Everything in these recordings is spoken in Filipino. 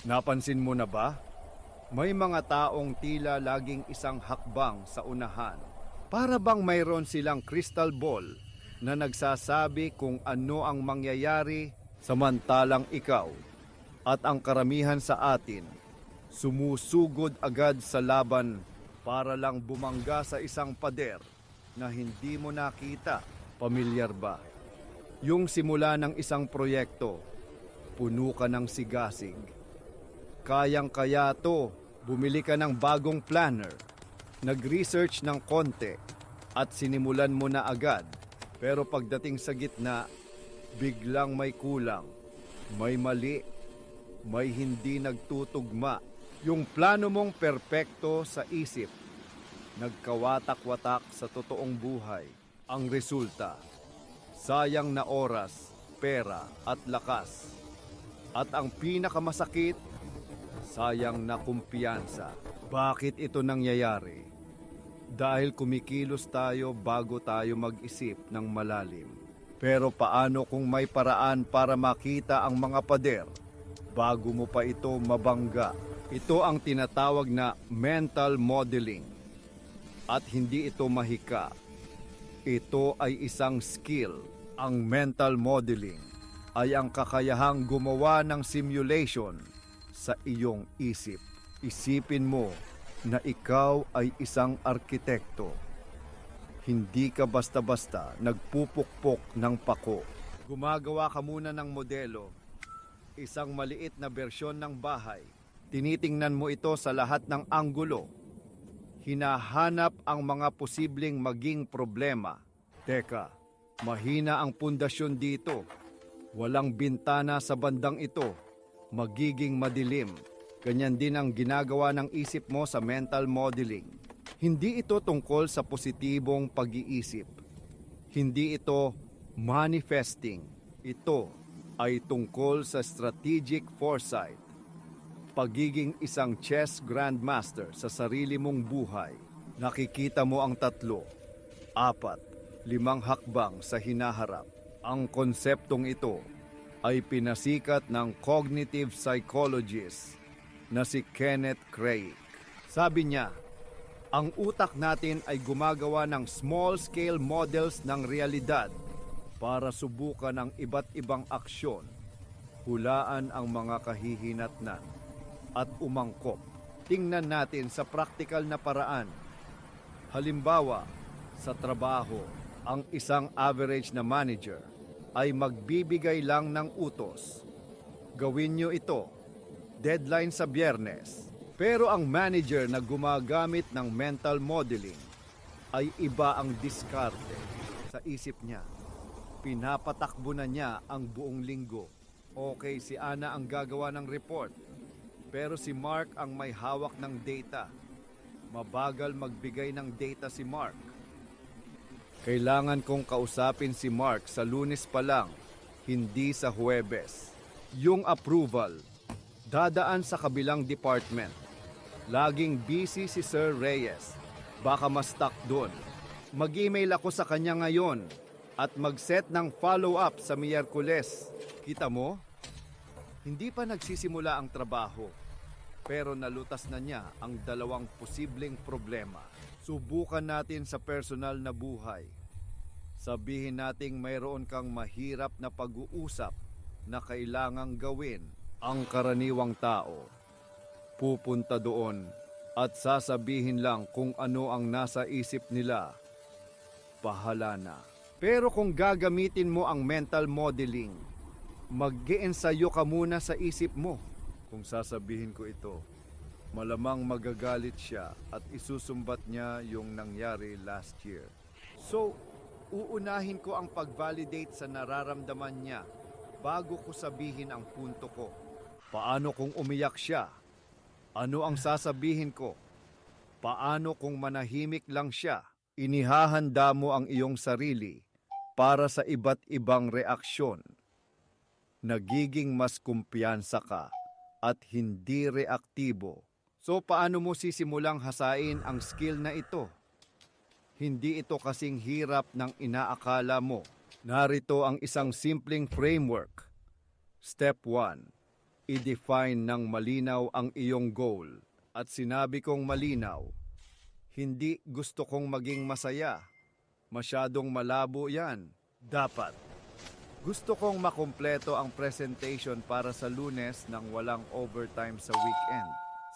Napansin mo na ba? May mga taong tila laging isang hakbang sa unahan. Para bang mayroon silang crystal ball na nagsasabi kung ano ang mangyayari samantalang ikaw at ang karamihan sa atin sumusugod agad sa laban para lang bumangga sa isang pader na hindi mo nakita. Pamilyar ba? Yung simula ng isang proyekto, puno ka ng sigasig. Kayang-kaya to, bumili ka ng bagong planner, nag-research ng konti at sinimulan mo na agad. Pero pagdating sa gitna, biglang may kulang, may mali, may hindi nagtutugma. Yung plano mong perpekto sa isip, nagkawatak-watak sa totoong buhay. Ang resulta, sayang na oras, pera at lakas. At ang pinakamasakit, sayang na kumpiyansa. Bakit ito nangyayari? Dahil kumikilos tayo bago tayo mag-isip ng malalim. Pero paano kung may paraan para makita ang mga pader bago mo pa ito mabangga? Ito ang tinatawag na mental modeling. At hindi ito mahika. Ito ay isang skill. Ang mental modeling ay ang kakayahang gumawa ng simulation sa iyong isip. Isipin mo na ikaw ay isang arkitekto. Hindi ka basta-basta nagpupukpok ng pako. Gumagawa ka muna ng modelo, isang maliit na bersyon ng bahay. Tinitingnan mo ito sa lahat ng anggulo. Hinahanap ang mga posibleng maging problema. Teka, mahina ang pundasyon dito. Walang bintana sa bandang ito. Magiging madilim. Ganyan din ang ginagawa ng isip mo sa mental modeling. Hindi ito tungkol sa positibong pag-iisip. Hindi ito manifesting. Ito ay tungkol sa strategic foresight. Pagiging isang chess grandmaster sa sarili mong buhay. Nakikita mo ang 3, 4, 5 hakbang sa hinaharap. Ang konseptong ito ay pinasikat ng cognitive psychologist na si Kenneth Craig. Sabi niya, ang utak natin ay gumagawa ng small-scale models ng realidad para subukan ang iba't ibang aksyon, hulaan ang mga kahihinatnan, at umangkop. Tingnan natin sa praktikal na paraan. Halimbawa, sa trabaho, ang isang average na manager ay magbibigay lang ng utos. Gawin nyo ito. Deadline sa Biyernes. Pero ang manager na gumagamit ng mental modeling ay iba ang diskarte sa isip niya. Pinapatakbo na niya ang buong linggo. Okay, si Ana ang gagawa ng report. Pero si Mark ang may hawak ng data. Mabagal magbigay ng data si Mark. Kailangan kong kausapin si Mark sa Lunes pa lang, hindi sa Huwebes. Yung approval, dadaan sa kabilang department. Laging busy si Sir Reyes. Baka ma-stuck doon. Mag-email ako sa kanya ngayon at mag-set ng follow-up sa Miyerkules. Kita mo? Hindi pa nagsisimula ang trabaho, pero nalutas na niya ang 2 posibleng problema. Subukan natin sa personal na buhay. Sabihin nating mayroon kang mahirap na pag-uusap na kailangang gawin. Ang karaniwang tao pupunta doon at sasabihin lang kung ano ang nasa isip nila. Bahala na. Pero kung gagamitin mo ang mental modeling, mag-iensayo ka muna sa isip mo. Kung sasabihin ko ito, malamang magagalit siya at isusumbat niya yung nangyari last year. So, uunahin ko ang pag-validate sa nararamdaman niya bago ko sabihin ang punto ko. Paano kung umiyak siya? Ano ang sasabihin ko? Paano kung manahimik lang siya? Inihahanda mo ang iyong sarili para sa iba't ibang reaksyon. Nagiging mas kumpiyansa ka at hindi reaktibo. So paano mo sisimulang hasain ang skill na ito? Hindi ito kasing hirap ng inaakala mo. Narito ang isang simpleng framework. Step 1. I-define ng malinaw ang iyong goal. At sinabi kong malinaw, hindi gusto kong maging masaya. Masyadong malabo yan. Dapat. Gusto kong makumpleto ang presentation para sa Lunes nang walang overtime sa weekend.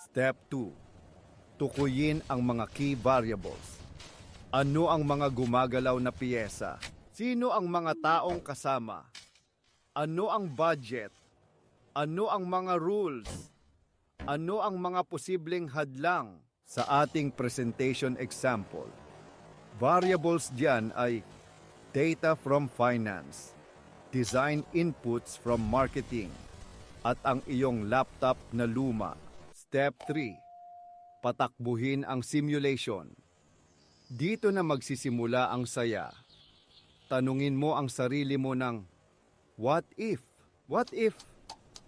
Step 2. Tukuyin ang mga key variables. Ano ang mga gumagalaw na piyesa? Sino ang mga taong kasama? Ano ang budget? Ano ang mga rules? Ano ang mga posibleng hadlang sa ating presentation example? Variables diyan ay data from finance, design inputs from marketing, at ang iyong laptop na luma. Step 3. Patakbuhin ang simulation. Dito na magsisimula ang saya. Tanungin mo ang sarili mo ng, what if? What if?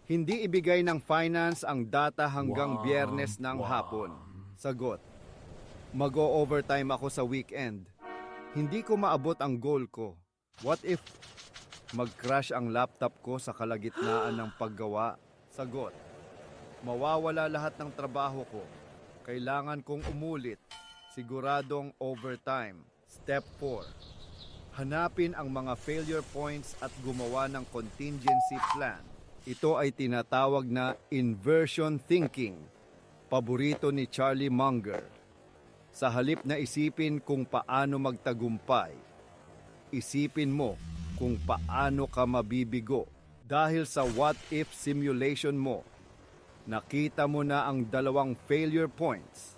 Hindi ibigay ng finance ang data hanggang Biyernes ng hapon. Sagot, mag-o-overtime ako sa weekend. Hindi ko maabot ang goal ko. What if mag-crash ang laptop ko sa kalagitnaan ng paggawa? Sagot, mawawala lahat ng trabaho ko. Kailangan kong umulit. Siguradong overtime. Step 4. Hanapin ang mga failure points at gumawa ng contingency plan. Ito ay tinatawag na inversion thinking, paborito ni Charlie Munger. Sa halip na isipin kung paano magtagumpay, isipin mo kung paano ka mabibigo. Dahil sa what-if simulation mo, nakita mo na ang dalawang failure points,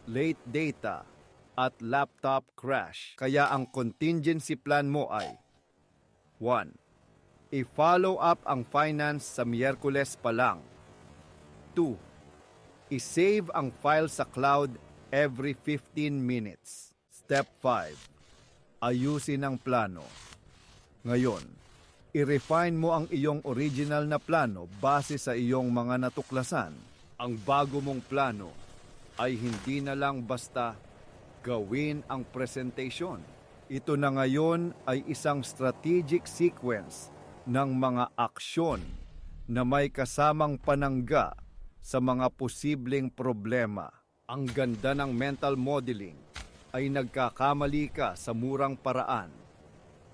late data at laptop crash. Kaya ang contingency plan mo ay 1. I-follow up ang finance sa Miyerkules pa lang. 2. I-save ang file sa cloud every 15 minutes. Step 5. Ayusin ang plano. Ngayon, i-refine mo ang iyong original na plano base sa iyong mga natuklasan. Ang bago mong plano ay hindi na lang basta gawin ang presentation. Ito na ngayon ay isang strategic sequence ng mga aksyon na may kasamang panangga sa mga posibleng problema. Ang ganda ng mental modeling ay nagkakamali ka sa murang paraan.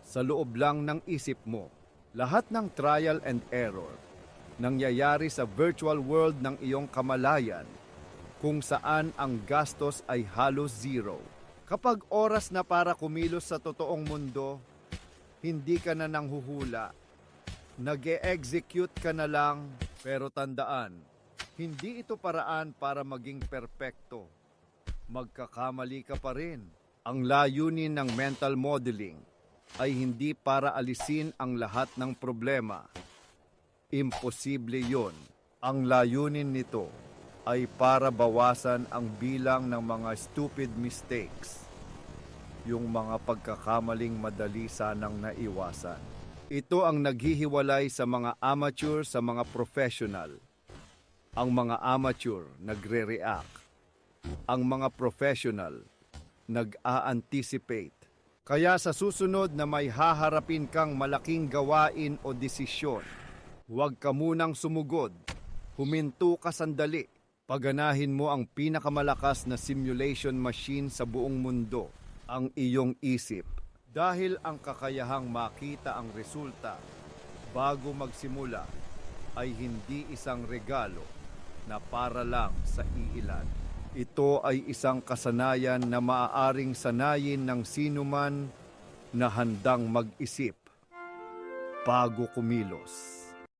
Sa loob lang ng isip mo, lahat ng trial and error nangyayari sa virtual world ng iyong kamalayan kung saan ang gastos ay halos zero. Kapag oras na para kumilos sa totoong mundo, hindi ka na nanghuhula. Nag-e-execute ka na lang, pero tandaan, hindi ito paraan para maging perpekto. Magkakamali ka pa rin. Ang layunin ng mental modeling ay hindi para alisin ang lahat ng problema. Imposible yon. Ang layunin nito ay para bawasan ang bilang ng mga stupid mistakes. Yung mga pagkakamaling madali sanang naiwasan. Ito ang naghihiwalay sa mga amateur sa mga professional. Ang mga amateur nagre-react. Ang mga professional nag-a-anticipate. Kaya sa susunod na may haharapin kang malaking gawain o desisyon, huwag ka munang sumugod. Huminto ka sandali. Paganahin mo ang pinakamalakas na simulation machine sa buong mundo, ang iyong isip. Dahil ang kakayahang makita ang resulta bago magsimula ay hindi isang regalo na para lang sa iilan. Ito ay isang kasanayan na maaaring sanayin ng sinuman na handang mag-isip bago kumilos.